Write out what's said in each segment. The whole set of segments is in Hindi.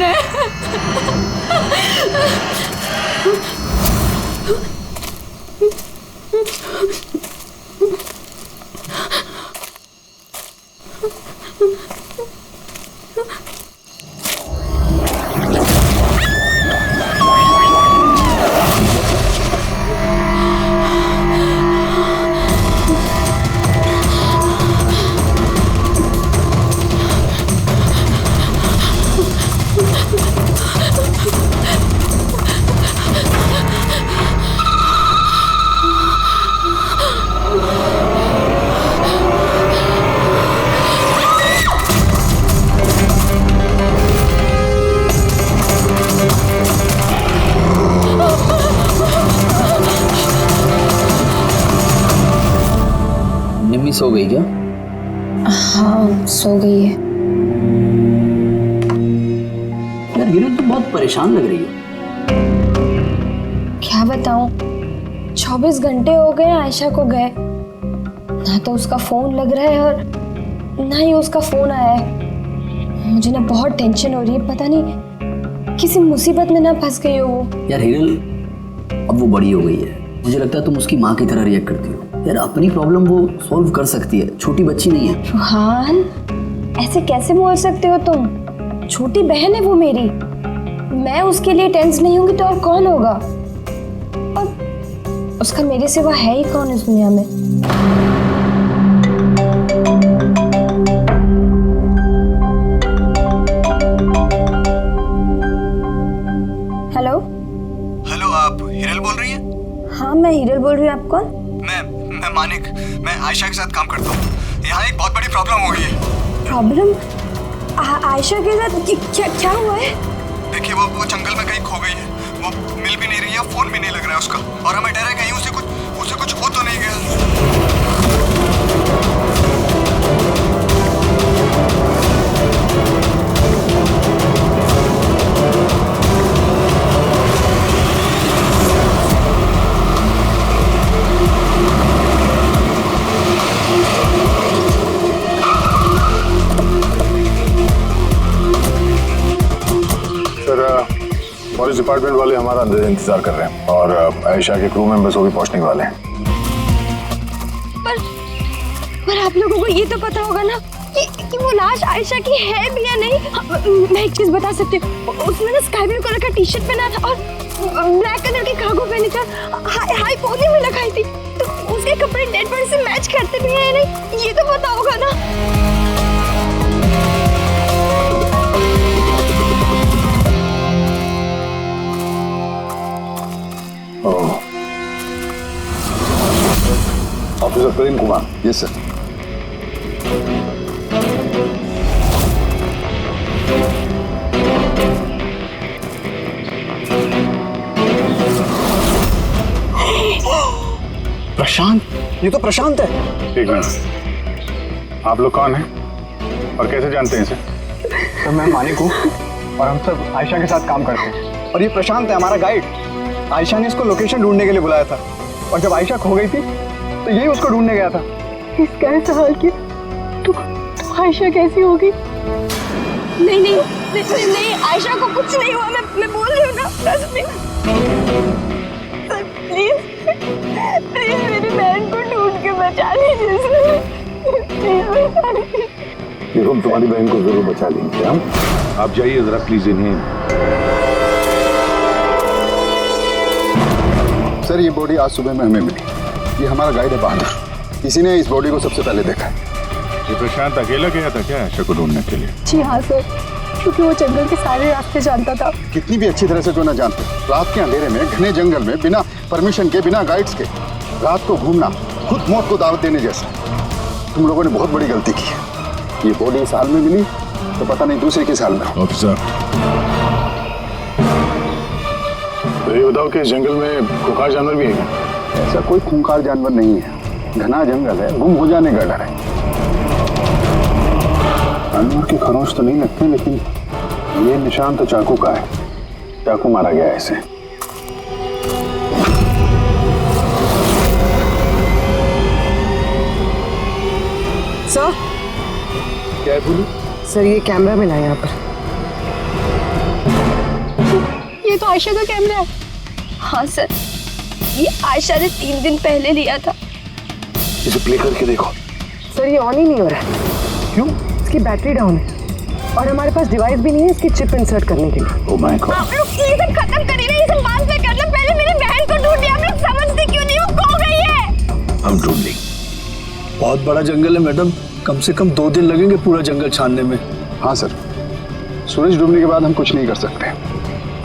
है। निम्मी सो गई क्या? हाँ सो गई है। यार हिरल तुम बहुत परेशान लग रही हो। क्या बताऊं, 24 घंटे हो गए आयशा को गए, ना तो उसका फोन लग रहा है और ना ही उसका फोन आया है। मुझे ना बहुत टेंशन हो रही है, पता नहीं किसी मुसीबत में ना फंस गई हो वो। यार हिरल अब वो बड़ी हो गई है, मुझे लगता है तुम उसकी माँ की तरह रिएक्ट करती हो। यार अपनी प्रॉब्लम वो सॉल्व कर सकती है, छोटी बच्ची नहीं है। रुहान, ऐसे कैसे बोल सकते हो तुम? छोटी बहन है वो मेरी, मैं उसके लिए टेंस नहीं होंगी तो और कौन होगा? और उसका मेरे सिवा है ही कौन इस दुनिया में? हेलो हेलो, आप हिरल बोल रही हैं? हाँ मैं हिरल बोल रही हूँ। आप कौन? मैं मानिक, मैं आयशा के साथ काम करता हूँ। यहाँ एक बहुत बड़ी प्रॉब्लम हो गई है। प्रॉब्लम? आयशा के साथ क्या हुआ है? देखिए वो जंगल में कहीं खो गई है। वो मिल भी नहीं रही है, फोन भी नहीं लग रहा है उसका, और हमें डर है कहीं उसे कुछ हो तो नहीं गया। पुलिस डिपार्टमेंट वाले हमारा अंदर इंतजार कर रहे हैं और आयशा के क्रू मेंबर्स वो भी पहुंचने वाले हैं। पर आप लोगों को ये तो पता होगा ना कि वो लाश आयशा की है भी या नहीं। मैं एक चीज बता सकती हूँ, उसने ना स्काई ब्लू कलर का टी शर्ट पहना था और ब्लैक कलर की कार्गो पहनी थी, हाई पोनी में लगाई थी, तो उसके कपड़े डेड बॉडी से मैच करते भी हैं या नहीं, ये तो पता होगा ना। Officer Prem Kumar. Yes sir. Prashant, ये तो प्रशांत है। एक मिनट, आप लोग कौन हैं और कैसे जानते हैं इसे? तो मैं मानिक हूँ और हम सब आयशा के साथ काम करते हैं, और ये प्रशांत है हमारा गाइड। आयशा ने इसको लोकेशन ढूंढने के लिए बुलाया था, और जब आयशा खो गई थी तो यही उसको ढूंढने गया था। इस कैसे सवाल की तो आयशा कैसी होगी? नहीं, आयशा को कुछ नहीं हुआ, मैं बोल रही हूँ ना। प्लीज मेरी बहन को ढूंढ के बचा लीजिए। देखो हम तुम्हारी बहन को जरूर बचा लेंगे। हम आप जाइए जरा प्लीज इन्हें। सर ये बॉडी आज सुबह में हमें मिली। ये हमारा गाइड है बहादुर, इसी ने इस बॉडी को सबसे पहले देखा। ये प्रशांत अकेला गया था क्या आयशा को ढूंढने के लिए? जी हाँ सर, क्योंकि वो जंगल के सारे रास्ते जानता था। कितनी भी अच्छी तरह से क्यों ना जानते, रात के अंधेरे में घने जंगल में बिना परमिशन के, बिना गाइड्स के रात को घूमना खुद मौत को दावत देने जैसा। तुम लोगों ने बहुत बड़ी गलती की। ये बॉडी इस हाल में मिली तो पता नहीं दूसरे किस हाल में। ऑफिसर, तो ये बताओ कि इस जंगल में खूंखार जानवर भी है? ऐसा कोई खूंखार जानवर नहीं है, घना जंगल है, गुम हो जाने का डर है। जानवर के खरोंच तो नहीं लगते, लेकिन ये निशान तो चाकू का है। चाकू मारा गया है इसे। सर क्या है बोली? सर ये कैमरा मिला है यहाँ पर। ये तो आयशा का कैमरा है। हाँ सर, ये आयशा ने 3 दिन पहले लिया था। इसे प्ले करके देखो। सर ये ऑन ही नहीं हो रहा है। क्यों? इसकी बैटरी डाउन है और हमारे पास डिवाइस भी नहीं है इसकी चिप इंसर्ट करने के लिए। Oh my God. आप लोग ये सब खत्म करिए ना, ये सब बाद में करना। पहले मेरी बहन को ढूंढिए। आप लोग समझते क्यों नहीं, वो खो गई है। हम ढूंढ लेंगे। बहुत बड़ा जंगल है मैडम, कम से कम 2 दिन लगेंगे पूरा जंगल छानने में। हाँ सर, सूरज डूबने के बाद हम कुछ नहीं कर सकते।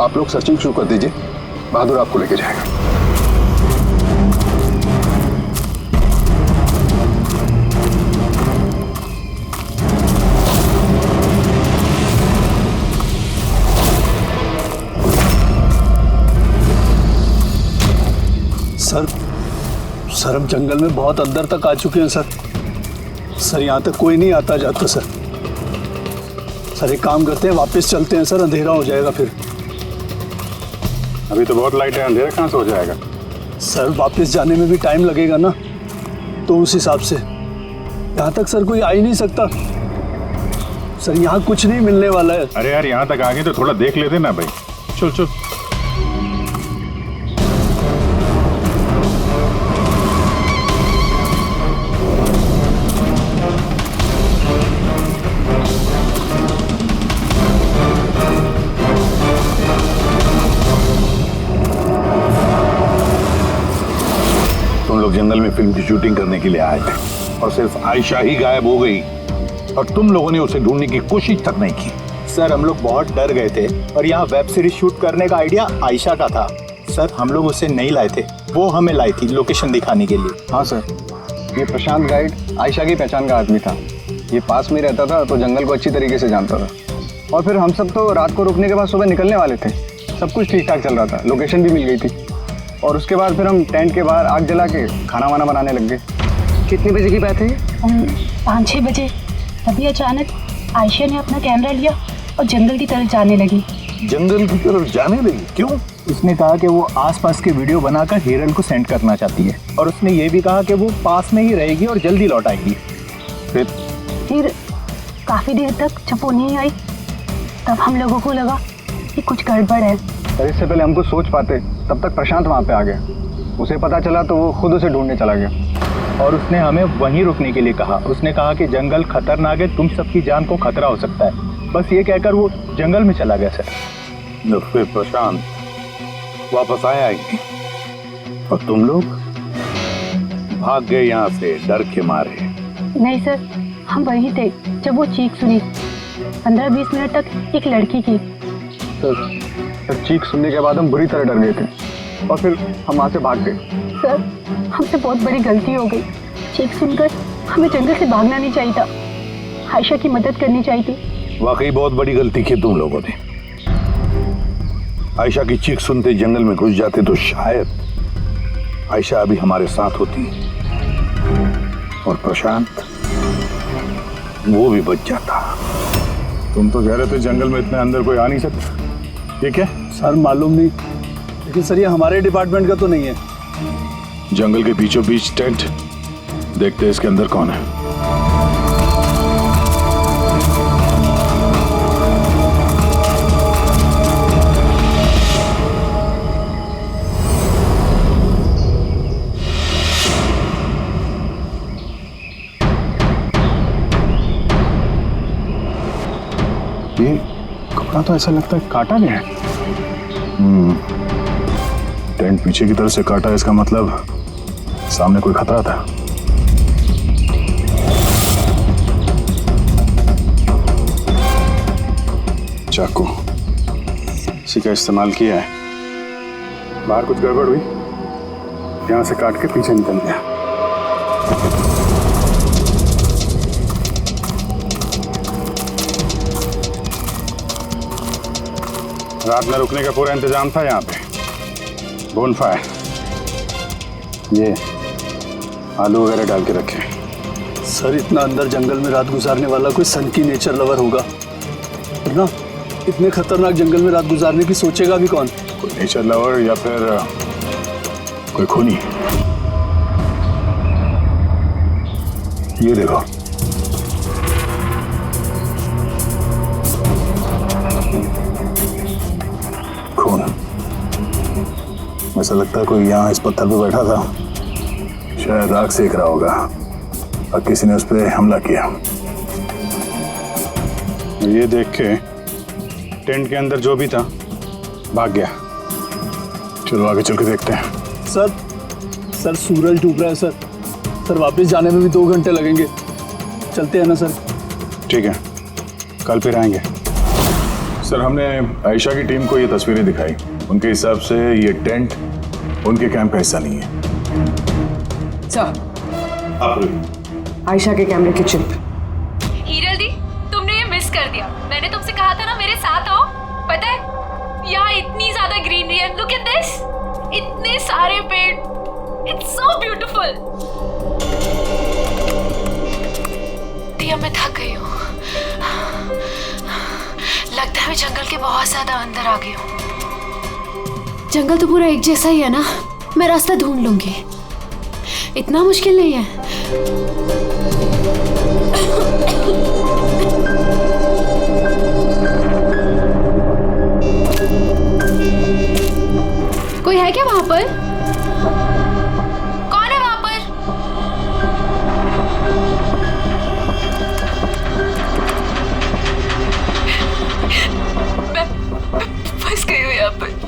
आप लोग सर्चिंग शुरू कर दीजिए, बहादुर आपको लेके जाएगा। सर हम जंगल में बहुत अंदर तक आ चुके हैं सर यहाँ तक कोई नहीं आता जाता सर एक काम करते हैं, वापस चलते हैं सर, अंधेरा हो जाएगा फिर। अभी तो बहुत लाइट है, अंधेरा कहाँ से हो जाएगा? सर वापस जाने में भी टाइम लगेगा ना, तो उस हिसाब से यहाँ तक सर कोई आ ही नहीं सकता सर, यहाँ कुछ नहीं मिलने वाला है। अरे यार, यहाँ तक आ गए तो थोड़ा देख लेते ना भाई। चल चल। तुम लोग जंगल में फिल्म की शूटिंग करने के लिए आए थे और सिर्फ आयशा ही गायब हो गई और तुम लोगों ने उसे ढूंढने की कोशिश तक नहीं की। सर हम लोग बहुत डर गए थे और यहाँ वेब सीरीज शूट करने का आइडिया आयशा का था। सर हम लोग उसे नहीं लाए थे, वो हमें लाई थी लोकेशन दिखाने के लिए। हाँ सर, ये प्रशांत गाइड आयशा की पहचान का आदमी था। ये पास में रहता था तो जंगल को अच्छी तरीके से जानता था। और फिर हम सब तो रात को रुकने के बाद सुबह निकलने वाले थे। सब कुछ ठीक ठाक चल रहा था, लोकेशन भी मिल गई थी। और उसके बाद फिर हम टेंट के बाहर आग जला के खाना वाना बनाने लग गए। कितने बजे की बात है? 5-6 बजे। तभी अचानक आयशा ने अपना कैमरा लिया और जंगल की तरफ जाने लगी। जंगल की तरफ जाने लगी? क्यों? उसने कहा कि वो आसपास के वीडियो बनाकर हिरल को सेंड करना चाहती है और उसने ये भी कहा कि वो पास में ही रहेगी और जल्दी लौट आएगी। फिर काफ़ी देर तक जब वो नहीं आई तब हम लोगों को लगा कि कुछ गड़बड़ है। सर इससे पहले हम कुछ सोच पाते तब तक प्रशांत वहाँ पे आ गया। उसे पता चला तो वो खुद उसे ढूंढने चला गया और उसने हमें वहीं रुकने के लिए कहा। उसने कहा कि जंगल खतरनाक है, तुम सबकी जान को खतरा हो सकता है। बस ये कहकर वो जंगल में चला गया सर। फिर प्रशांत वापस आया ही नहीं और तुम लोग भाग गए यहाँ से डर के मारे। नहीं सर, हम वहीं थे जब वो चीख सुनी। 15-20 मिनट तक एक लड़की की। सर चीख सुनने के बाद हम बुरी तरह डर गए थे और फिर हम वहाँ से भाग गए। सर हमसे बहुत बड़ी गलती हो गई। चीख सुनकर हमें जंगल से भागना नहीं चाहिए था, आयशा की मदद करनी चाहिए थी। वाकई बहुत बड़ी गलती की तुम लोगों ने। आयशा की चीख सुनते जंगल में घुस जाते तो शायद आयशा अभी हमारे साथ होती और प्रशांत वो भी बच जाता। तुम तो कह रहे थे जंगल में इतने अंदर कोई आ नहीं सकता। ठीक है सर, मालूम नहीं, लेकिन सर ये हमारे डिपार्टमेंट का तो नहीं है। जंगल के बीचों बीच टेंट, देखते हैं इसके अंदर कौन है। ये कपड़ा तो ऐसा लगता है काटा गया है। टेंट पीछे की तरफ से काटा, इसका मतलब सामने कोई खतरा था। चाकू इसी का इस्तेमाल किया है। बाहर कुछ गड़बड़ हुई, यहाँ से काट के पीछे निकल गया। रात में रुकने का पूरा इंतजाम था यहाँ पे। बोनफायर, ये आलू वगैरह डाल के रखे। सर इतना अंदर जंगल में रात गुजारने वाला कोई सन की नेचर लवर होगा ना, इतने खतरनाक जंगल में रात गुजारने की सोचेगा भी कौन? कोई नेचर लवर या फिर कोई खूनी। ये देखो, खून। ऐसा लगता है कोई यहाँ इस पत्थर पे बैठा था, शायद आग सेक रहा होगा और किसी ने उस पर हमला किया। ये देख के टेंट के अंदर जो भी था भाग गया। चलो आगे चल के देखते हैं। सर सूरज डूब रहा है सर वापस जाने में भी 2 घंटे लगेंगे। चलते हैं ना सर? ठीक है, कल फिर आएंगे। सर हमने आयशा की टीम को ये तस्वीरें दिखाई, उनके हिसाब से ये टेंट उनके कैंप का हिस्सा नहीं है। सर, आयशा के कैमरे की चिप। हीरल दी, तुमने ये मिस कर दिया। मैंने तुमसे कहा था ना मेरे साथ आओ। पता है यहाँ इतनी ज्यादा ग्रीनरी है, लुक एट दिस, इतने सारे पेड़, इट्स सो ब्यूटीफुल। दिया मैं थक गई हूँ, लगता है मैं जंगल के बहुत ज्यादा अंदर आ गई हूँ। जंगल तो पूरा एक जैसा ही है ना, मैं रास्ता ढूंढ लूंगी, इतना मुश्किल नहीं है। कोई है क्या वहां पर? कौन है वहां पर? मैं फंस गई हूँ यहाँ पर।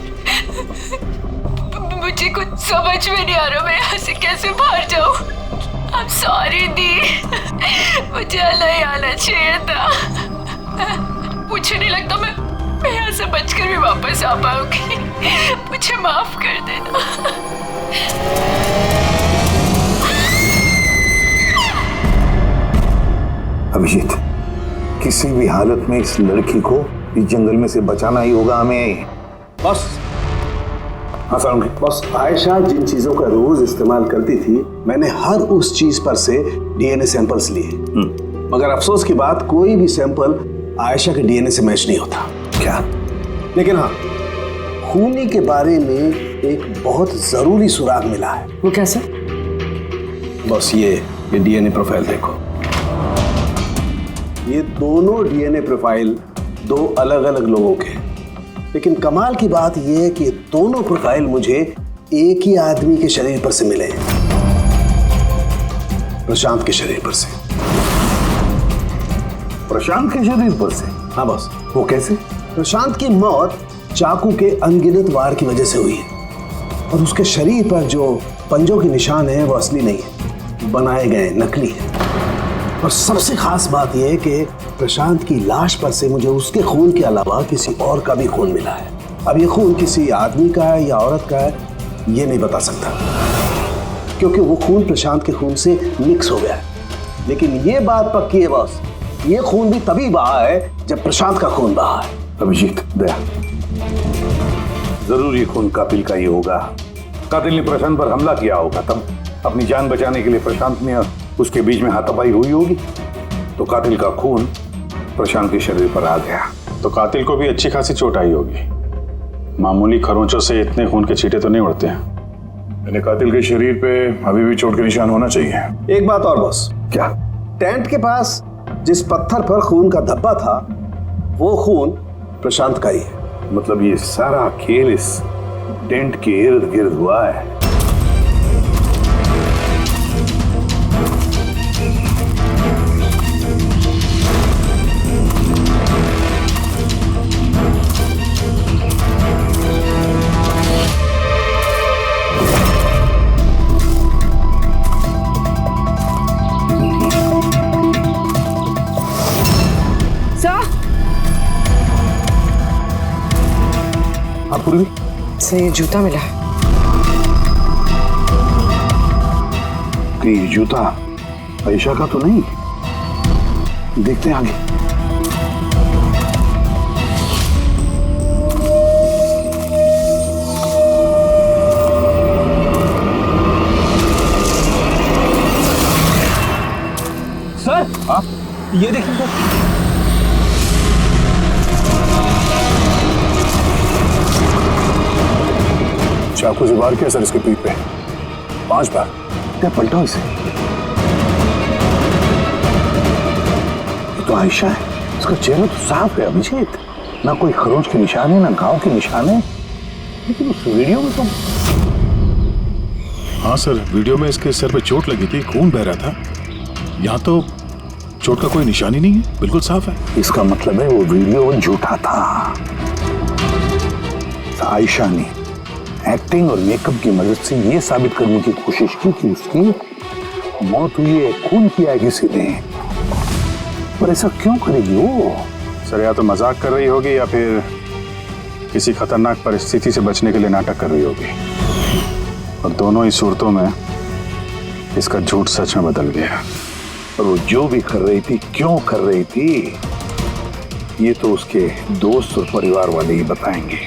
मुझे कुछ समझ में नहीं आ रहा, मैं यहाँ से कैसे बाहर जाऊँ? I'm sorry दी, मुझे अलग ही आना चाहिए था। मुझे नहीं लगता मैं यहाँ से बचकर भी वापस आ पाऊंगी। मुझे माफ कर देना। अभिजीत, किसी भी हालत में इस लड़की को इस जंगल में से बचाना ही होगा हमें। बस हाँ सर, बस आयशा जिन चीजों का रोज इस्तेमाल करती थी, मैंने हर उस चीज पर से डीएनए सैंपल्स लिए, मगर अफसोस की बात कोई भी सैंपल आयशा के डीएनए से मैच नहीं होता। क्या? लेकिन हाँ, खूनी के बारे में एक बहुत जरूरी सुराग मिला है। वो कैसे? बस ये डीएनए प्रोफाइल देखो। ये दोनों डीएनए प्रोफाइल 2 अलग अलग लोगों के, लेकिन कमाल की बात यह है कि दोनों प्रोफाइल मुझे एक ही आदमी के शरीर पर से मिले, प्रशांत के शरीर पर से। प्रशांत के शरीर पर से? हाँ बस। वो कैसे? प्रशांत की मौत चाकू के अनगिनत वार की वजह से हुई है, और उसके शरीर पर जो पंजों के निशान हैं वो असली नहीं है, बनाए गए नकली है। और सबसे खास बात यह है कि प्रशांत की लाश पर से मुझे उसके खून के अलावा किसी और का भी खून मिला है। अब ये खून किसी आदमी का है या औरत का है ये नहीं बता सकता, क्योंकि वो खून प्रशांत के खून से मिक्स हो गया है। लेकिन ये बात पक्की है बॉस, ये खून भी तभी बहा है जब प्रशांत का खून बहा है। अभिजीत, दया, जरूर ये खून कातिल का ही होगा। कातिल ने प्रशांत पर हमला किया होगा, तब अपनी जान बचाने के लिए प्रशांत ने उसके बीच में हाथापाई हुई होगी, तो कातिल का खून प्रशांत के शरीर पर आ गया। तो कातिल को भी अच्छी खासी चोट आई होगी, मामूली खरोंचों से इतने खून के छींटे तो नहीं उड़ते हैं। मैंने कातिल के शरीर पे अभी भी चोट के निशान होना चाहिए। एक बात और बॉस। क्या? टेंट के पास जिस पत्थर पर खून का धब्बा था वो खून प्रशांत का ही है। मतलब ये सारा खेल इस टेंट के इर्द गिर्द हुआ है। पूर्वी से ये जूता मिला है। ये जूता आयशा का तो नहीं, देखते हैं आगे। सर, आप ये देखिए सर। चाकू से वार किया सर इसके पीठ पे 5 बार। क्या पलटा इसे? ये तो आयशा है, इसका चेहरा तो साफ है अभिजीत, ना कोई खरोंच के निशान है ना घाव के निशान है। लेकिन उस वीडियो में तो हाँ सर, वीडियो में इसके सर पे चोट लगी थी, खून बह रहा था। यहाँ तो चोट का कोई निशान ही नहीं है, बिल्कुल साफ है। इसका मतलब है वो वीडियो झूठा था। आयशा ने एक्टिंग और मेकअप की मदद से ये साबित करने की कोशिश की कि उसकी मौत हुई है, खून किया है किसी ने। पर ऐसा क्यों करेगी वो? सर, या तो मजाक कर रही होगी या फिर किसी खतरनाक परिस्थिति से बचने के लिए नाटक कर रही होगी। और दोनों ही सूरतों में इसका झूठ सच में बदल गया। और वो जो भी कर रही थी, क्यों कर रही थी, ये तो उसके दोस्त और परिवार वाले ही बताएंगे।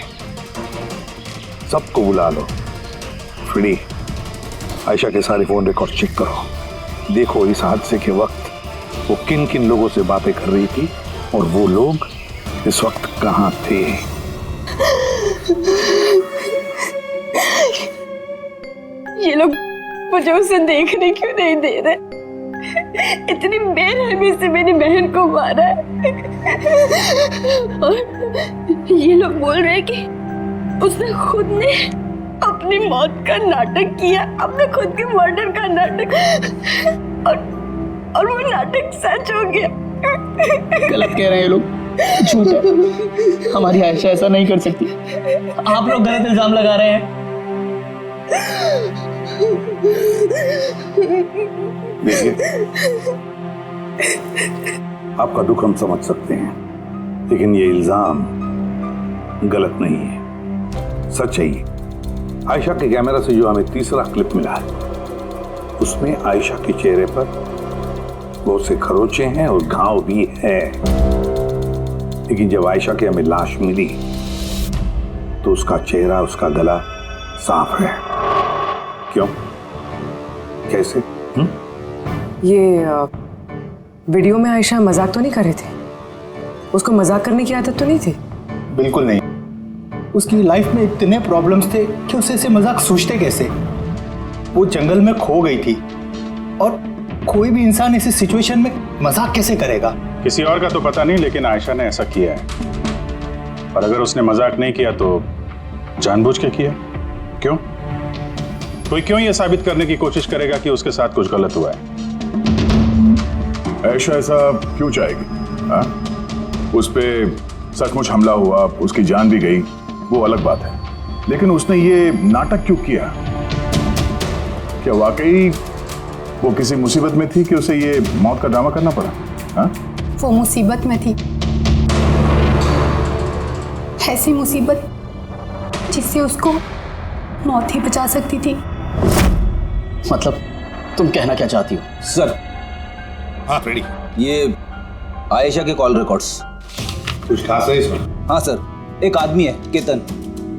सबको बुला लो। फ्री, आयशा के सारे फोन रिकॉर्ड चेक करो। देखो इस हादसे के वक्त वो किन किन लोगों से बातें कर रही थी और वो लोग इस वक्त कहाँ थे। ये लोग मुझे उसे देखने क्यों नहीं दे रहे? इतनी बेरहमी से मेरी बहन को मारा है। और ये लोग बोल रहे हैं कि उसने खुद ने अपनी मौत का नाटक किया, अपने खुद के मर्डर का नाटक, और वो नाटक सच हो गया। गलत कह रहे हैं ये लोग, झूठ है। हमारी आयशा ऐसा नहीं कर सकती। आप लोग गलत इल्जाम लगा रहे हैं। देखिए, आपका दुख हम समझ सकते हैं, लेकिन ये इल्जाम गलत नहीं है, सच है। आयशा के कैमरा से जो हमें तीसरा क्लिप मिला है, उसमें आयशा के चेहरे पर बहुत से खरोंचे हैं और घाव भी है। लेकिन जब आयशा की हमें लाश मिली तो उसका चेहरा, उसका गला साफ है। क्यों? कैसे? ये वीडियो में आयशा मजाक तो नहीं कर रहे थे? उसको मजाक करने की आदत तो नहीं थी? बिल्कुल नहीं। उसकी लाइफ में इतने प्रॉब्लम्स थे कि उसे ऐसे मजाक सूझते कैसे? वो जंगल में खो गई थी, और कोई भी इंसान ऐसी सिचुएशन में मजाक कैसे करेगा? किसी और का तो पता नहीं, लेकिन आयशा ने ऐसा किया है। और अगर उसने मजाक नहीं किया तो जानबूझ के किया। क्यों? कोई क्यों ये साबित करने की कोशिश करेगा कि उसके साथ कुछ गलत हुआ है? आयशा ऐसा क्यों चाहेगी? हाँ, उस पे सचमुच हमला हुआ, उसकी जान भी गई, वो अलग बात है। लेकिन उसने ये नाटक क्यों किया? क्या वाकई वो किसी मुसीबत में थी कि उसे ये मौत का ड्रामा करना पड़ा? हाँ? वो मुसीबत में थी, ऐसी मुसीबत जिससे उसको मौत ही बचा सकती थी। मतलब तुम कहना क्या चाहती हो? सर, हाँ रेडी। ये आयशा के कॉल रिकॉर्ड्स। कुछ खास है इसमें? हाँ सर, एक आदमी है केतन,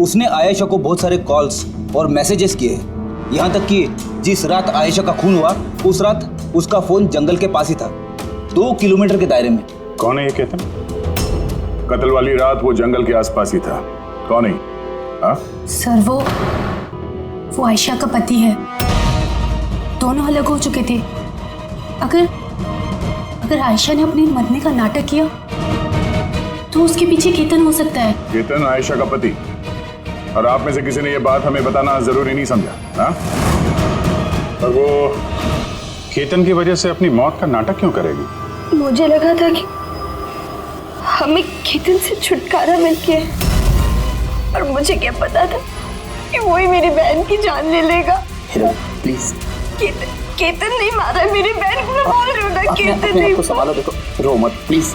उसने आयशा को बहुत सारे कॉल्स और मैसेजेस किए हैं। यहाँ तक कि जिस रात आयशा का खून हुआ, उस रात उसका फोन जंगल के पास ही था, 2 किलोमीटर के दायरे में। कौन है ये केतन? कत्ल वाली रात वो जंगल के आसपास ही था। कौन है? हाँ? सर, वो आयशा का पति है। दोनों अलग हो चुके थे। अगर आयशा ने अपने मरने का नाटक किया तो उसके पीछे केतन हो सकता है। केतन आयशा का पति? और आप में से किसी ने ये बात हमें बताना जरूरी नहीं समझा? हाँ? और वो केतन की वजह से अपनी मौत का नाटक क्यों करेगी? मुझे लगा था कि हमें केतन से छुटकारा मिल गया, और मुझे क्या पता था कि वही मेरी बहन की जान ले लेगा। प्लीज। केतन नहीं मारा मेरी बहन को, मैं बोल रही हूँ ना, केतन नहीं। संभालो, देखो, रो मत प्लीज,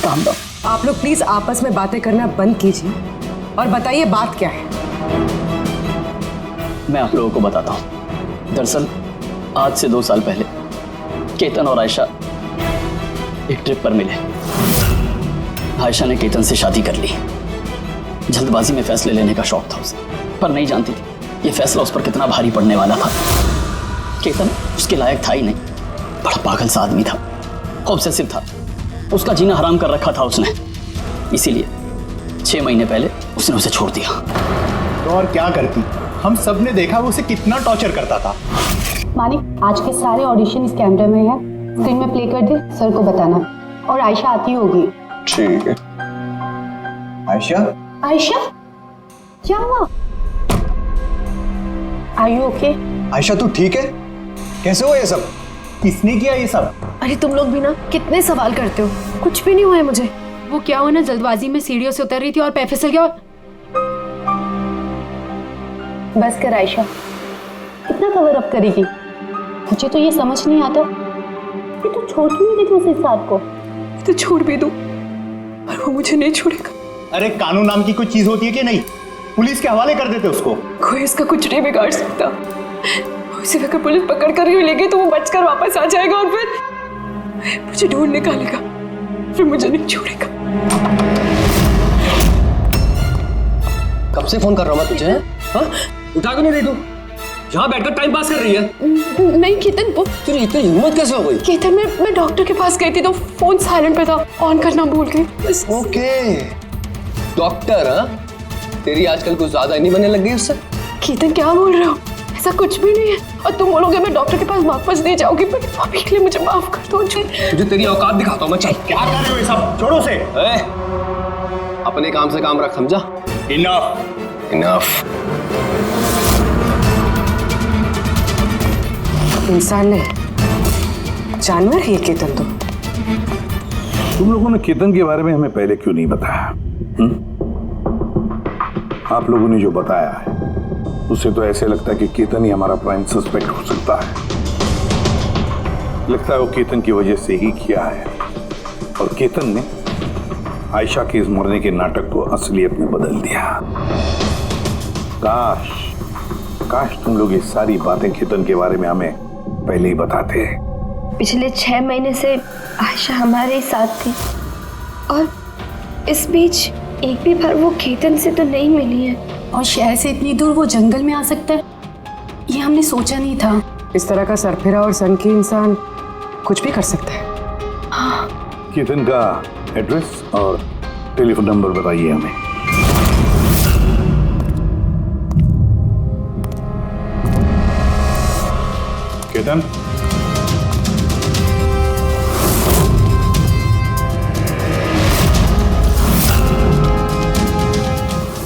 काम डाउन। आप लोग प्लीज आपस में बातें करना बंद कीजिए और बताइए बात क्या है। मैं आप लोगों को बताता हूँ। दरअसल आज से 2 साल पहले केतन और आयशा एक ट्रिप पर मिले। आयशा ने केतन से शादी कर ली। जल्दबाजी में फैसले लेने का शौक था उसे, पर नहीं जानती थी ये फैसला उस पर कितना भारी पड़ने वाला था। केतन उसके लायक था ही नहीं, बड़ा पागल सा आदमी था, ऑब्सेसिव था, उसका जीना हराम कर रखा था उसने। इसीलिए 6 महीने पहले उसने उसे छोड़ दिया। तो और क्या करती? हम सब ने देखा वो उसे कितना टॉर्चर करता था। मानिक, आज के सारे ऑडिशन इस कैमरे में है, स्क्रीन में प्ले कर दे, सर को बताना। और आयशा आती होगी। ठीक है। आयशा? आयशा, क्या हुआ? Are you okay? आयशा तू ठीक है? कैसे हुआ ये सब? किसने किया ये सब? अरे तुम लोग भी ना कितने सवाल करते हो, कुछ भी नहीं हुआ है मुझे। वो क्या हुआ ना, जल्दबाजी में सीढ़ियों से उतर रही थी और पैर फिसल गया। बस कर आयशा, कितना कवर अप करेगी? मुझे तो ये समझ नहीं आता कि तू छोड़ क्यों नहीं देती उस साथ को। तो छोड़ भी दूं पर वो मुझे नहीं छोड़ेगा। अरे कानून नाम की कोई चीज होती है कि नहीं? पुलिस के हवाले कर देते उसको। कोई इसका कुछ नहीं बिगाड़ सकता। उसे अगर पुलिस पकड़ कर ही लेगी तो वो बचकर वापस आ जाएगा और फिर मुझे ढूंढ निकालेगा, फिर मुझे नहीं छोड़ेगा। कब से फोन कर रहा हूँ मैं तुझे? हाँ? उठा क्यों नहीं रही तू? यहाँ बैठकर टाइम पास कर रही है। नहीं केतन, वो तुझे इतनी हिम्मत कैसे हो गई? केतन, मैं डॉक्टर के पास गई थी तो फोन साइलेंट पे था, ऑन करना भूल गई। Okay, doctor? हाँ, तेरी आजकल कुछ ज्यादा नहीं बनने लग गई उससे। केतन क्या बोल रहे हो? ऐसा कुछ भी नहीं है। और तुम बोलोगे मैं डॉक्टर के पास वापस नहीं जाऊंगी, पर अभी के लिए मुझे माफ कर दो। तुझे तेरी औकात दिखाता हूँ मैं। चल। क्या कर रहे हो ये सब? छोड़ो से। अपने काम से काम रख, समझा? इनफ। इनफ। इंसान नहीं, जानवर है केतन तो। तुम लोगों ने केतन के बारे में हमें पहले क्यों नहीं बताया? आप लोगों ने जो बताया है उससे तो ऐसे लगता है कि केतन ही हमारा प्राइम सस्पेक्ट हो सकता है। लगता है वो केतन की वजह से ही किया है और केतन ने आयशा के इस मरने के नाटक को असलियत में बदल दिया। काश तुम लोग ये सारी बातें केतन के बारे में हमें पहले ही बताते। पिछले 6 महीने से आयशा हमारे साथ थी और इस बीच एक भी बार वो केतन से तो नहीं मिली है। और शहर से इतनी दूर वो जंगल में आ सकता है, ये हमने सोचा नहीं था। इस तरह का सरफिरा और सनकी इंसान कुछ भी कर सकता है। हाँ। केतन का एड्रेस और टेलीफोन नंबर बताइए हमें। केतन,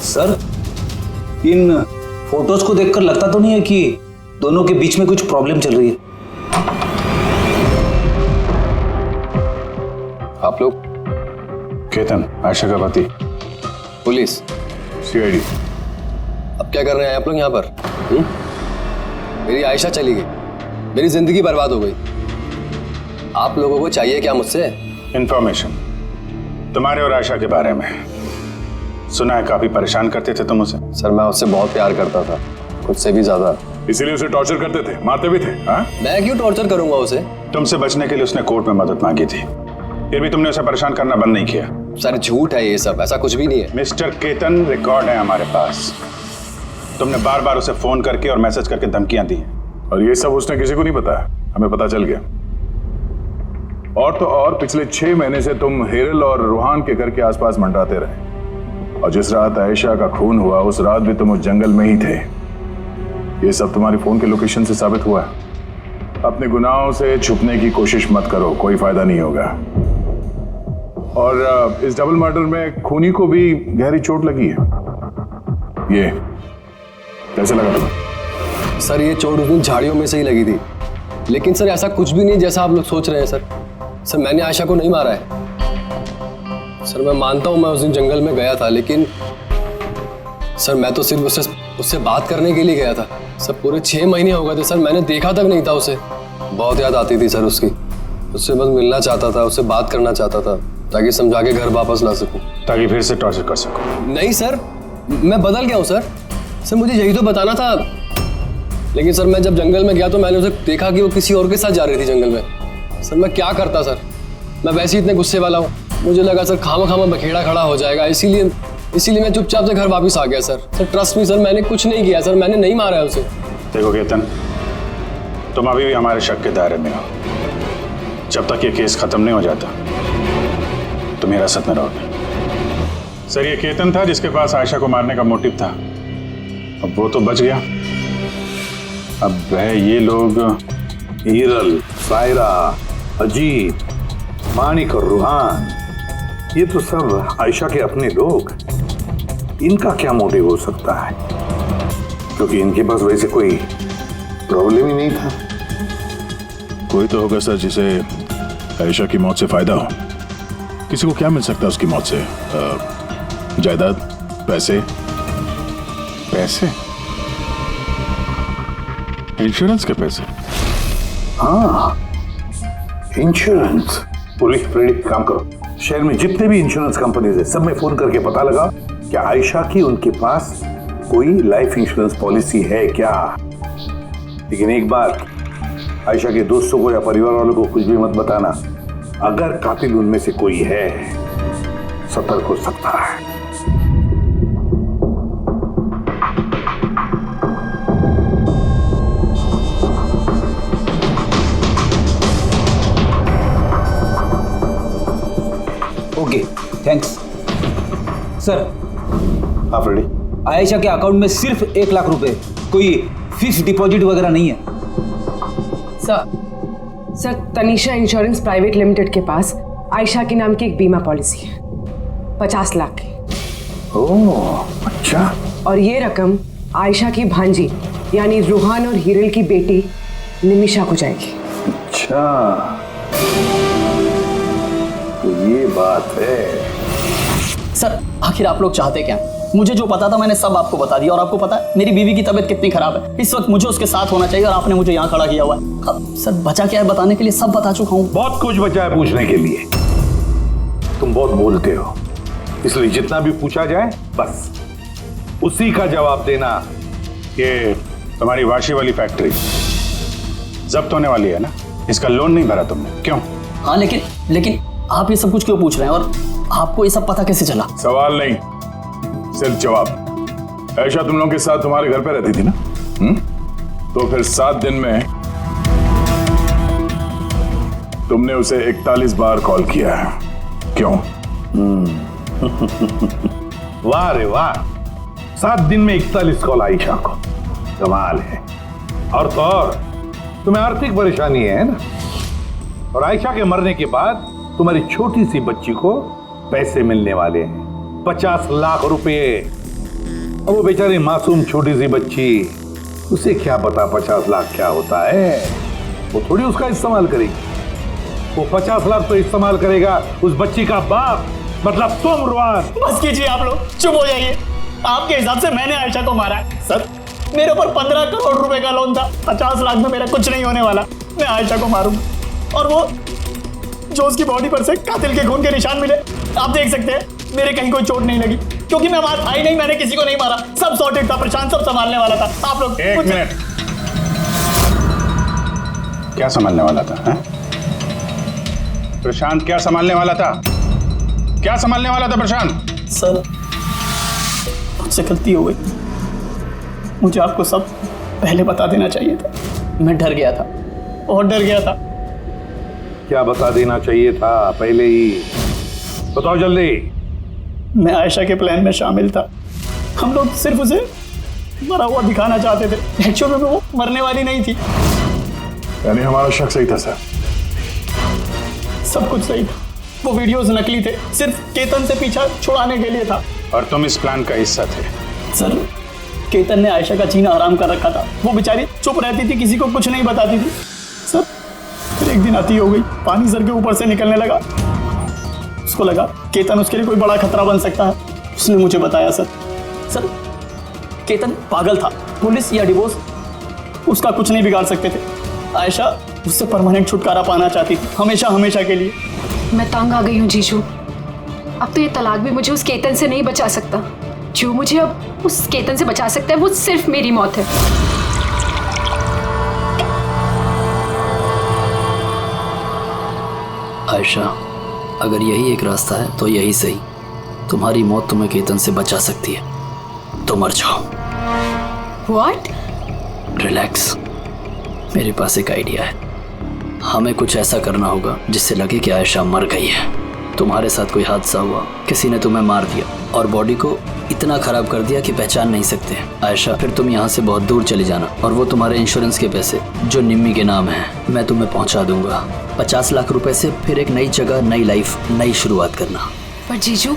सर, इन फोटोज को देखकर लगता तो नहीं है कि दोनों के बीच में कुछ प्रॉब्लम चल रही है? आप लोग? केतन, आयशा का पति। पुलिस? सीआईडी। अब क्या कर रहे हैं आप लोग यहाँ पर? मेरी आयशा चली गई, मेरी जिंदगी बर्बाद हो गई। आप लोगों को चाहिए क्या मुझसे? इंफॉर्मेशन तुम्हारे और आयशा के बारे में। सुना है काफी परेशान करते थे तुम उसे। सर मैं उससे बहुत प्यार करता था, खुद से भी ज्यादा। इसीलिए उसे टॉर्चर करते थे, मारते भी थे। हाँ? मैं क्यों टॉर्चर करूंगा उसे? तुमसे बचने के लिए उसने कोर्ट में मदद मांगी थी, फिर भी तुमने उसे परेशान करना बंद नहीं किया। सर झूठ है ये सब, ऐसा कुछ भी नहीं है। मिस्टर केतन, रिकॉर्ड है हमारे पास। तुमने बार बार उसे फोन करके और मैसेज करके धमकियां दी और ये सब उसने किसी को नहीं बताया, हमें पता चल गया। और तो और पिछले 6 महीने से तुम हेरल और रूहान के घर के आसपास मंडराते रहे और जिस रात आयशा का खून हुआ उस रात भी तुम उस जंगल में ही थे। ये सब तुम्हारी फोन के लोकेशन से साबित हुआ है। अपने गुनाहों से छुपने की कोशिश मत करो, कोई फायदा नहीं होगा। और इस डबल मर्डर में खूनी को भी गहरी चोट लगी है। ये कैसे लगा तुम्हें? सर ये चोट उस दिन झाड़ियों में से ही लगी थी, लेकिन सर ऐसा कुछ भी नहीं जैसा आप लोग सोच रहे हैं। सर मैंने आयशा को नहीं मारा है। सर मैं मानता हूं मैं उस दिन जंगल में गया था, लेकिन सर मैं तो सिर्फ उससे बात करने के लिए गया था। सर पूरे 6 महीने हो गए थे सर, मैंने देखा तक नहीं था उसे। बहुत याद आती थी सर उसकी, उससे बस मिलना चाहता था, उससे बात करना चाहता था ताकि समझा के घर वापस ला सकूं, ताकि फिर से टॉर्चर कर सको। नहीं सर, मैं बदल गया हूँ सर मुझे यही तो बताना था। लेकिन सर मैं जब जंगल में गया तो मैंने उसे देखा कि वो किसी और के साथ जा रही थी जंगल में। सर मैं क्या करता सर, मैं वैसे ही इतने गुस्से वाला हूँ। मुझे लगा सर खामा बखेड़ा खड़ा हो जाएगा, इसीलिए मैं चुपचाप से घर वापस आ गया सर। ट्रस्ट मी सर, मैंने कुछ नहीं किया सर, मैंने नहीं मारा है उसे। देखो केतन, तुम अभी भी हमारे शक के दायरे में हो। जब तक ये केस खत्म नहीं हो जाता तुम हिरासत में रहोगे। सर ये केतन था जिसके पास आयशा को मारने का मोटिव था। अब वो तो बच गया, अब वह ये लोग हीरल, सायरा, अजीत, मानिक और रूहान, ये तो सब आयशा के अपने लोग। इनका क्या मोटिव हो सकता है? क्योंकि इनके पास वैसे कोई प्रॉब्लम ही नहीं था। कोई तो होगा सर जिसे आयशा की मौत से फायदा हो। किसी को क्या मिल सकता है उसकी मौत से? जायदाद, पैसे? पैसे? इंश्योरेंस के पैसे? हाँ, इंश्योरेंस। पुलिस फ्रेडी, काम करो, शहर में जितने भी इंश्योरेंस कंपनीज है सब में फोन करके पता लगा कि आयशा की उनके पास कोई लाइफ इंश्योरेंस पॉलिसी है क्या। लेकिन एक बात, आयशा के दोस्तों को या परिवार वालों को कुछ भी मत बताना। अगर कातिल उनमें से कोई है, सतर्क हो सकता है। Okay, thanks sir. हाँ फ्रेडी, आयशा के अकाउंट में सिर्फ 1 लाख रुपए, कोई फिक्स डिपॉजिट वगैरह नहीं है। Sir Tanisha insurance private limited के पास आयशा के नाम की एक बीमा पॉलिसी है 50 लाख की। ओह अच्छा। और ये रकम आयशा की भांजी यानी रूहान और हीरल की बेटी निमिषा को जाएगी। अच्छा, तो ये बात है। सर आखिर आप लोग चाहते क्या? मुझे जो पता था मैंने सब आपको बता दिया। और आपको पता है मेरी बीवी की तबीयत कितनी खराब है, इस वक्त मुझे उसके साथ होना चाहिए और आपने मुझे यहाँ खड़ा किया हुआ है। अब सर बचा क्या है बताने के लिए? सब बता चुका हूँ। बहुत कुछ बचा है पूछने के लिए। तुम बहुत बोलते हो, इसलिए जितना भी पूछा जाए बस उसी का जवाब देना। ये तुम्हारी वाशी वाली फैक्ट्री जब्त होने वाली है ना, इसका लोन नहीं भरा तुमने, क्यों? हाँ लेकिन आप ये सब कुछ क्यों पूछ रहे हैं और आपको ये सब पता कैसे चला? सवाल नहीं, सिर्फ जवाब। आयशा तुम लोगों के साथ तुम्हारे घर पे रहती थी ना? तो फिर 7 दिन में तुमने उसे 41 बार कॉल किया है, क्यों? वाह रे वाह, 7 दिन में 41 कॉल आयशा को, कमाल है। और तो और तुम्हें आर्थिक परेशानी है ना, और आयशा के मरने के बाद तुम्हारी छोटी सी बच्ची को पैसे मिलने वाले हैं 50 लाख रुपए। अब वो बेचारी मासूम छोटी सी बच्ची, उसे क्या पता 50 लाख क्या होता है? वो थोड़ी उसका इस्तेमाल करेगी, वो 50 लाख तो इस्तेमाल करेगा उस बच्ची का बाप, मतलब तुम रुआन। बस कीजिए आप लोग, चुप हो जाइए। आपके हिसाब से मैंने आयशा को मारा है? सर मेरे ऊपर 15 करोड़ रुपए का लोन था, 50 लाख में मेरा कुछ नहीं होने वाला। मैं आयशा को मारूंगा। और वो जो उसकी बॉडी पर से कातिल के खून के निशान मिले, आप देख सकते हैं मेरे कहीं कोई चोट नहीं लगी, क्योंकि मैं मार आई नहीं, मैंने किसी को नहीं मारा। सब सॉर्टेड था, प्रशांत सब संभालने वाला था। आप लोग एक मिनट, क्या संभालने वाला था? है? प्रशांत क्या संभालने वाला था? क्या संभालने वाला था प्रशांत? सर मुझसे गलती हो गई, मुझे आपको सब पहले बता देना चाहिए था। मैं डर गया था, बहुत डर गया था। क्या बता देना चाहिए था पहले ही? बताओ जल्दी। मैं आयशा के प्लान में शामिल था। हम लोग सिर्फ उसे मरा हुआ दिखाना चाहते थे, एक्चुअल में वो मरने वाली नहीं थी। यानी हमारा शक सही था सर? सब कुछ सही था, वो वीडियोस नकली थे, सिर्फ केतन से पीछा छुड़ाने के लिए था। और तुम इस प्लान का हिस्सा थे? सर केतन ने आयशा का जीना हराम कर रखा था। वो बेचारी चुप रहती थी, किसी को कुछ नहीं बताती थी। सर फिर एक दिन अति हो गई, पानी सर के ऊपर से निकलने लगा। उसको लगा केतन उसके लिए कोई बड़ा खतरा बन सकता है, उसने मुझे बताया। सर केतन पागल था, पुलिस या डिवोर्स उसका कुछ नहीं बिगाड़ सकते थे। आयशा उससे परमानेंट छुटकारा पाना चाहती थी, हमेशा हमेशा के लिए। मैं तंग आ गई हूँ जीजू, अब तो ये तलाक भी मुझे उस केतन से नहीं बचा सकता। जो मुझे अब उस केतन से बचा सकता है वो सिर्फ मेरी मौत है। आयशा अगर यही एक रास्ता है तो यही सही। तुम्हारी मौत तुम्हें केतन से बचा सकती है, तो मर जाओ। What? रिलैक्स, मेरे पास एक आइडिया है। हमें कुछ ऐसा करना होगा जिससे लगे कि आयशा मर गई है। तुम्हारे साथ कोई हादसा हुआ, किसी ने तुम्हें मार दिया और बॉडी को इतना खराब कर दिया कि पहचान नहीं सकते। आयशा फिर तुम यहाँ से बहुत दूर चले जाना और वो तुम्हारे इंश्योरेंस के पैसे जो निम्मी के नाम है मैं तुम्हें पहुँचा दूंगा। 50 लाख रुपए से फिर एक नई जगह, नई लाइफ, नई शुरुआत करना। पर जीजू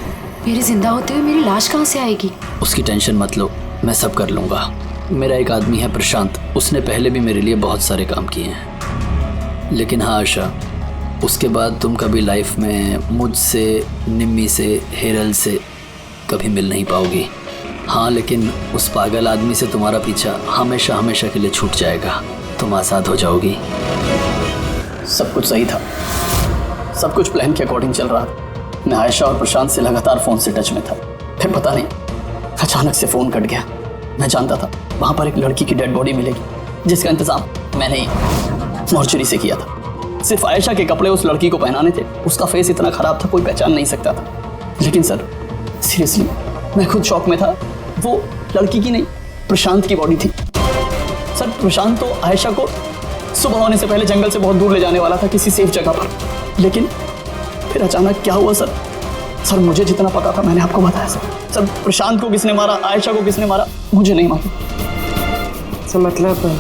मेरे जिंदा होते हुए मेरी लाश कहाँ से आएगी? उसकी टेंशन मत लो, मैं सब कर लूंगा। मेरा एक आदमी है प्रशांत, उसने पहले भी मेरे लिए बहुत सारे काम किए हैं। लेकिन हाँ आयशा, उसके बाद तुम कभी लाइफ में मुझसे, निम्मी से, हेरल से कभी मिल नहीं पाओगी। हाँ, लेकिन उस पागल आदमी से तुम्हारा पीछा हमेशा हमेशा के लिए छूट जाएगा। तुम आज़ाद हो जाओगी। सब कुछ सही था, सब कुछ प्लान के अकॉर्डिंग चल रहा था। मैं आयशा और प्रशांत से लगातार फ़ोन से टच में था। फिर पता नहीं अचानक से फ़ोन कट गया। मैं जानता था वहाँ पर एक लड़की की डेड बॉडी मिलेगी, जिसका इंतज़ाम मैंने ही मॉर्चरी से किया था। सिर्फ आयशा के कपड़े उस लड़की को पहनाने थे। उसका फेस इतना ख़राब था, कोई पहचान नहीं सकता था। लेकिन सर सीरियसली मैं खुद शॉक में था। वो लड़की की नहीं, प्रशांत की बॉडी थी। सर प्रशांत तो आयशा को सुबह होने से पहले जंगल से बहुत दूर ले जाने वाला था, किसी सेफ जगह पर। लेकिन फिर अचानक क्या हुआ सर? सर मुझे जितना पता था मैंने आपको बताया सर। सर प्रशांत को किसने मारा, आयशा को किसने मारा, मुझे नहीं मालूम। सर मतलब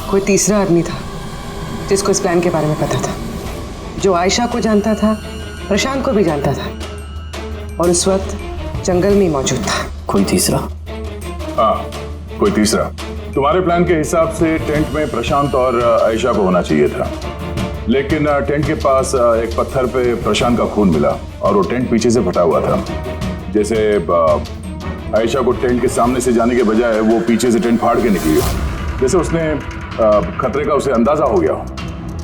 कोई तीसरा आदमी था जिसको इस प्लान के बारे में पता था, जो आयशा को जानता था, प्रशांत को भी जानता था, और उस वक्त जंगल में ही मौजूद था। कोई तीसरा? हाँ, कोई तीसरा। तुम्हारे प्लान के हिसाब से टेंट में प्रशांत और आयशा को होना चाहिए था, लेकिन टेंट के पास एक पत्थर पे प्रशांत का खून मिला और वो टेंट पीछे से फटा हुआ था। जैसे आयशा को टेंट के सामने से जाने के बजाय वो पीछे से टेंट फाड़ के निकली हो। जैसे उसने खतरे का उसे अंदाजा हो गया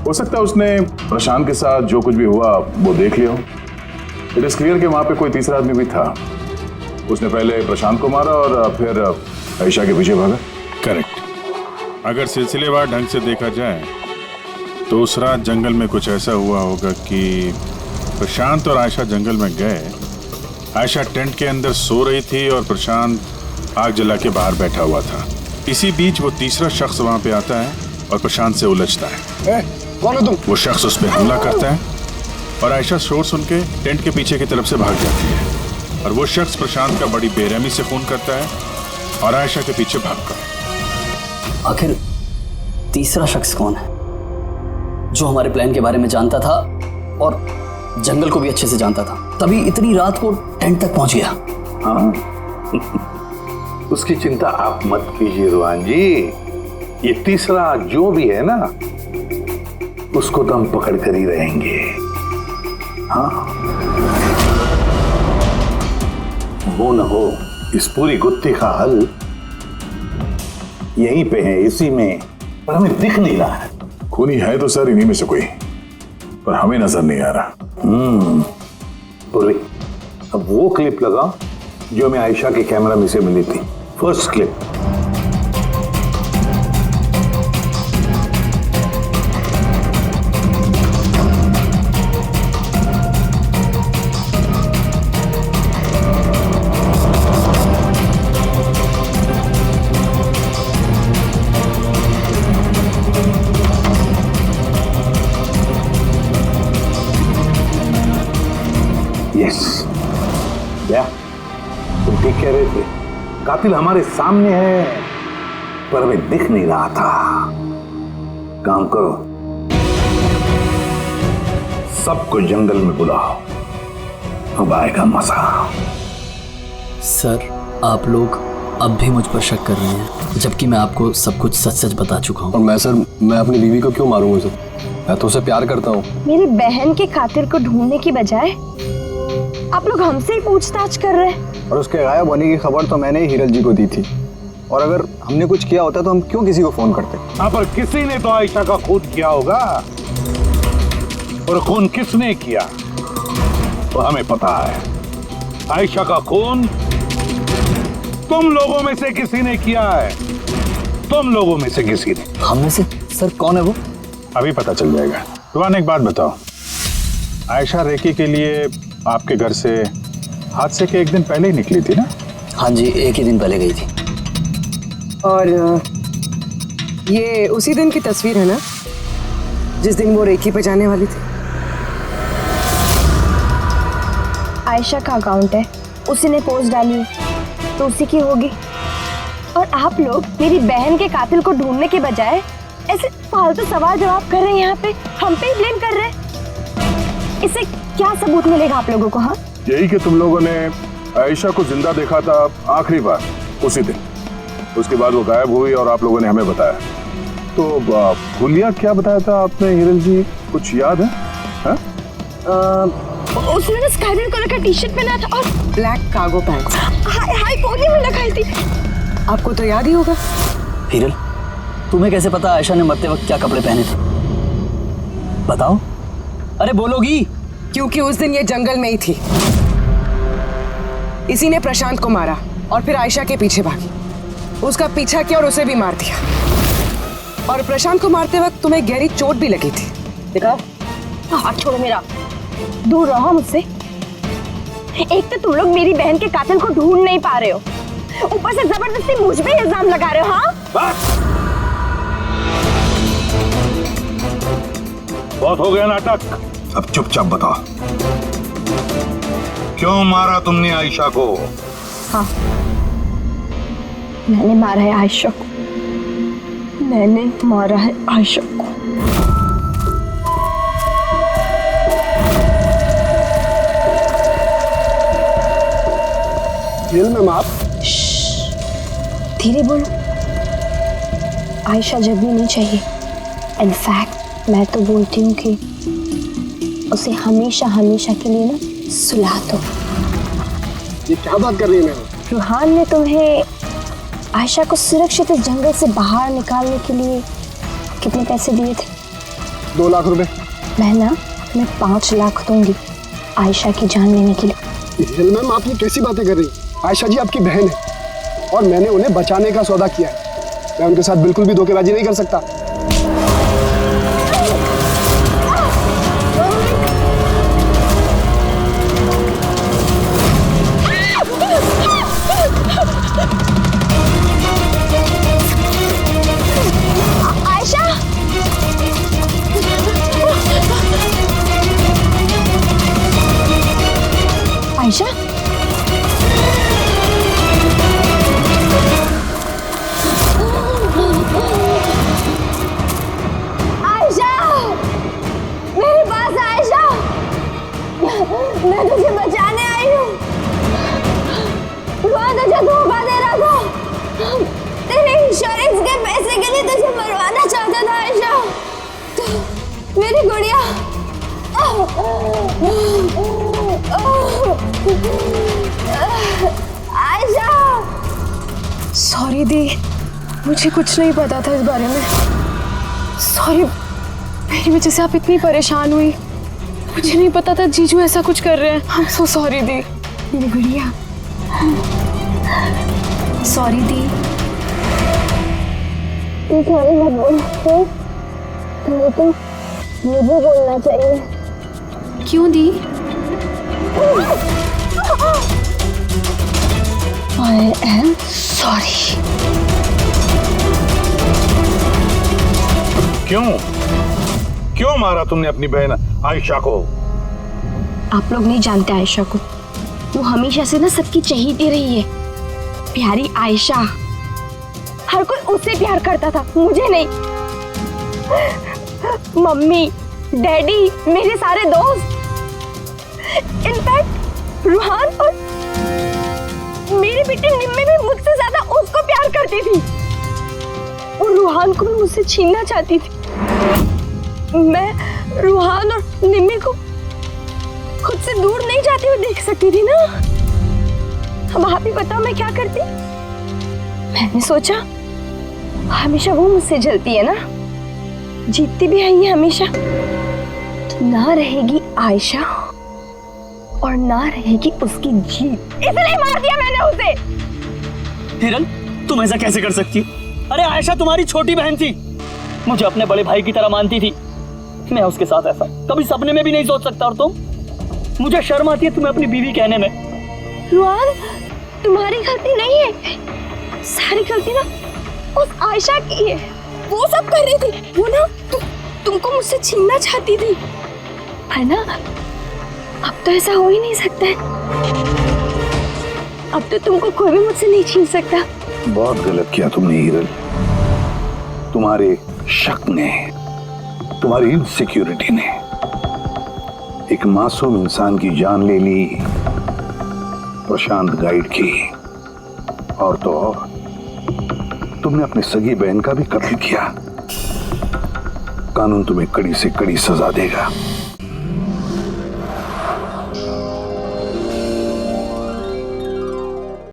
हो सकता है उसने प्रशांत के साथ जो कुछ भी हुआ वो देख लिया हो। इट इज क्लियर कि वहाँ पे कोई तीसरा आदमी भी था। उसने पहले प्रशांत को मारा और फिर आयशा के पीछे भागा। करेक्ट। अगर सिलसिलेवार ढंग से देखा जाए तो उस रात जंगल में कुछ ऐसा हुआ होगा कि प्रशांत और आयशा जंगल में गए। आयशा टेंट के अंदर सो रही थी और प्रशांत आग जला के बाहर बैठा हुआ था। इसी बीच वो तीसरा शख्स वहां पे आता है और प्रशांत से उलझता है। कौन है तुम? वो शख्स उस पर हमला करता है और आयशा शोर सुन के टेंट के पीछे की तरफ से भाग जाती है और वो शख्स प्रशांत का बड़ी बेरहमी से खून करता है और आयशा के पीछे भागकर। आखिर तीसरा शख्स कौन है जो हमारे प्लान के बारे में जानता था और जंगल को भी अच्छे से जानता था, तभी इतनी रात को टेंट तक पहुंच गया? हाँ उसकी चिंता आप मत कीजिए रुआन जी। ये तीसरा जो भी है ना, उसको तो हम पकड़ कर ही रहेंगे। हाँ वो न हो, इस पूरी गुत्थी का हल यहीं पे है, इसी में, पर हमें दिख नहीं रहा है। खूनी है तो सर इन्हीं में से कोई, पर हमें नजर नहीं आ रहा। पूर्वी, अब वो क्लिप लगा जो हमें आयशा के कैमरा में से मिली थी, फर्स्ट क्लिप। क्या तुम ठीक कह रहे थे? कातिल हमारे सामने है पर हमें दिख नहीं रहा था। काम करो, सबको जंगल में बुलाओ, अब आएगा मजा। सर आप लोग अब भी मुझ पर शक कर रहे हैं, जबकि मैं आपको सब कुछ सच सच बता चुका हूँ। और मैं सर, मैं अपनी बीवी को क्यों मारूंगा सर? मैं तो उसे प्यार करता हूँ। मेरी बहन के कातिल को ढूंढने की बजाय आप लोग हमसे ही पूछताछ कर रहे हैं। और उसके गायब होने की खबर तो मैंने ही हिरल जी को दी थी, और अगर हमने कुछ किया होता तो हम क्यों किसी को फोन करते? हाँ पर किसी ने तो आयशा का खून किया होगा, और खून किसने किया तो हमें पता है। आयशा का खून तुम लोगों में से किसी ने किया है, तुम लोगों में से किसी ने। हम में से? सर कौन है वो? अभी पता चल जाएगा। तुम एक बात बताओ, आयशा रेकी के लिए आपके घर से हादसे के एक दिन पहले ही निकली थी ना? हाँ जी, एक ही दिन पहले गई थी। और ये उसी दिन की तस्वीर है ना जिस दिन वो रेकी पे जाने वाली थी? आयशा का अकाउंट है, उसी ने पोस्ट डाली तो उसी की होगी। और आप लोग मेरी बहन के कातिल को ढूंढने के बजाय ऐसे फालतू सवाल जवाब कर रहे हैं, यहाँ पे हम पे ही ब्लेम कर रहे हैं। इससे क्या सबूत मिलेगा आप लोगों को? हाँ यही कि तुम लोगों ने आयशा को जिंदा देखा था आखिरी बार उसी दिन, उसके बाद वो गायब हुई और आप लोगों ने हमें बताया। तो भूलिया क्या बताया था आपने हिरल जी, कुछ याद है? उसने ना स्काई ब्लू कलर का टी शर्ट पहना था और black cargo pants. High pony में लगाई थी। आपको तो याद ही होगा। हिरल, तुम्हें कैसे पता आयशा ने मरते वक्त क्या कपड़े पहने थे? बताओ, अरे बोलोगी? क्योंकि उस दिन ये जंगल में ही थी। इसी ने प्रशांत को मारा और फिर आयशा के पीछे भागी। उसका पीछा किया और उसे भी मार दिया। और प्रशांत को मारते वक्त तुम्हें गहरी चोट भी लगी थी, देखा? हाथ छोड़ो मेरा, दूर रहो मुझसे। एक तो तुम लोग मेरी बहन के कातिल को ढूंढ नहीं पा रहे हो, ऊपर से जबरदस्ती मुझ पे इल्जाम लगा रहे हो। हाँ, बहुत हो गया नाटक, अब चुपचाप बताओ, क्यों मारा तुमने आयशा को? हाँ, मैंने मारा है आयशा को। मैंने मारा है आयशा को। मैम आप धीरे बोलो, आयशा जगनी नहीं चाहिए। इनफैक्ट मैं तो बोलती हूँ कि उसे हमेशा हमेशा के लिए ना सुला दो। ये क्या बात कर रही है मैम? रूहान ने तुम्हें आयशा को सुरक्षित इस जंगल से बाहर निकालने के लिए कितने पैसे दिए थे? 2 लाख रुपए। मैं ना तुम्हें 5 लाख दूंगी आयशा की जान लेने के लिए। मैम आप ये कैसी बातें कर रही हैं? आयशा जी आपकी बहन है और मैंने उन्हें बचाने का सौदा किया है। मैं उनके साथ बिल्कुल भी धोखेबाजी नहीं कर सकता। आयशा, आयशा, मेरे पास आयशा, मैं तुझे बचाने आई हूँ। वहाँ तुझे धोखा दे रहा था, तेरे इंश्योरेंस के पैसे के लिए तुझे मरवाना चाहता था आयशा। तो मेरी गुड़िया, आयशा। सॉरी दी, मुझे कुछ नहीं पता था इस बारे में। सॉरी, मेरी वजह से आप इतनी परेशान हुई। मुझे नहीं पता था जीजू ऐसा कुछ कर रहे हैं। आई एम सो सॉरी दी। मेरी गुड़िया, सॉरी दी। सॉरी मत बोलो, तुम्हें तो मुझे बोलना चाहिए। क्यों दी? I am sorry. क्यों मारा तुमने अपनी बहन आयशा को? आप लोग नहीं जानते आयशा को। वो हमेशा से ना सबकी चहेती रही है। प्यारी आयशा, हर कोई उससे प्यार करता था, मुझे नहीं। मम्मी, डैडी, मेरे सारे दोस्त, इनफैक्ट रूहान और मेरी बेटी निम्मी भी मुझसे ज्यादा उसको प्यार करती थी। और रूहान को भी मुझसे छीनना चाहती थी। मैं रूहान और निम्मी को खुद से दूर नहीं जाते हुए देख सकती थी ना। अब आप ही बताओ मैं क्या करती? मैंने सोचा हमेशा वो मुझसे जलती है ना, जीतती भी है ये हमेशा, तो ना रहेगी आयशा और ना रहेगी उसकी जीत। इसलिए मार दिया मैंने उसे। हिरल, तुम ऐसा कैसे कर सकती? अरे आयशा तुम्हारी छोटी बहन थी, मुझे अपने बड़े भाई की तरह मानती थी। मैं उसके साथ ऐसा कभी सपने में भी नहीं सोच सकता। और तुम, मुझे शर्म आती है तुम्हें अपनी बीवी कहने में। रुआन, तुम्हारी गलती नहीं है, सारी गलती ना उस आयशा की है। वो सब कर रही थी, वो ना तुमको मुझसे छीनना चाहती थी, है ना? अब तो ऐसा हो ही नहीं सकता है। अब तो तुमको कोई भी मुझसे नहीं छीन सकता। बहुत गलत किया तुमने हिरल। तुम्हारे शक ने, तुम्हारी इनसिक्योरिटी ने एक मासूम इंसान की जान ले ली, प्रशांत गाइड की। और तो और तुमने अपनी सगी बहन का भी कत्ल किया। कानून तुम्हें कड़ी से कड़ी सजा देगा।